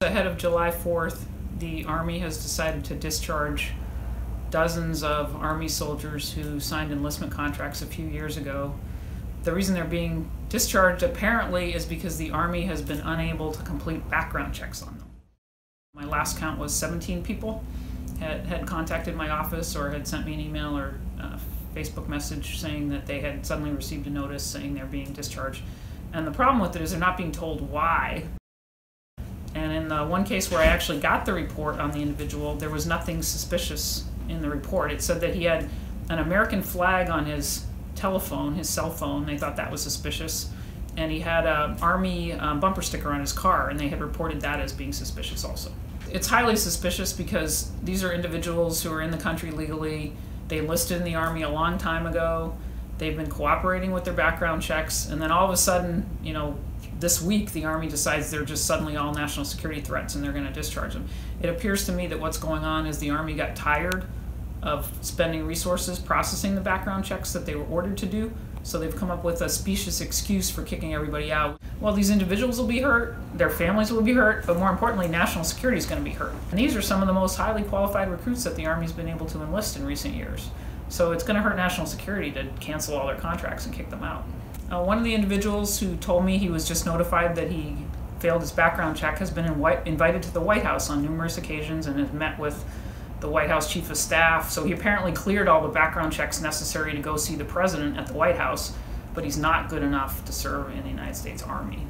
ahead of July 4th, the Army has decided to discharge dozens of Army soldiers who signed enlistment contracts a few years ago. The reason they're being discharged apparently is because the Army has been unable to complete background checks on them. My last count was 17 people had contacted my office or had sent me an email or a Facebook message saying that they had suddenly received a notice saying they're being discharged. And the problem with it is they're not being told why. And in the one case where I actually got the report on the individual, there was nothing suspicious in the report. It said that he had an American flag on his telephone, his cell phone. They thought that was suspicious. And he had an Army bumper sticker on his car, and they had reported that as being suspicious also. It's highly suspicious because these are individuals who are in the country legally. They enlisted in the Army a long time ago. They've been cooperating with their background checks, and then all of a sudden, this week the Army decides they're just suddenly all national security threats and they're going to discharge them. It appears to me that what's going on is the Army got tired of spending resources processing the background checks that they were ordered to do, so they've come up with a specious excuse for kicking everybody out. Well, these individuals will be hurt, their families will be hurt, but more importantly, national security is going to be hurt. And these are some of the most highly qualified recruits that the Army's been able to enlist in recent years. So it's going to hurt national security to cancel all their contracts and kick them out. One of the individuals who told me he was just notified that he failed his background check has been invited to the White House on numerous occasions and has met with the White House Chief of Staff. So he apparently cleared all the background checks necessary to go see the President at the White House, but he's not good enough to serve in the United States Army.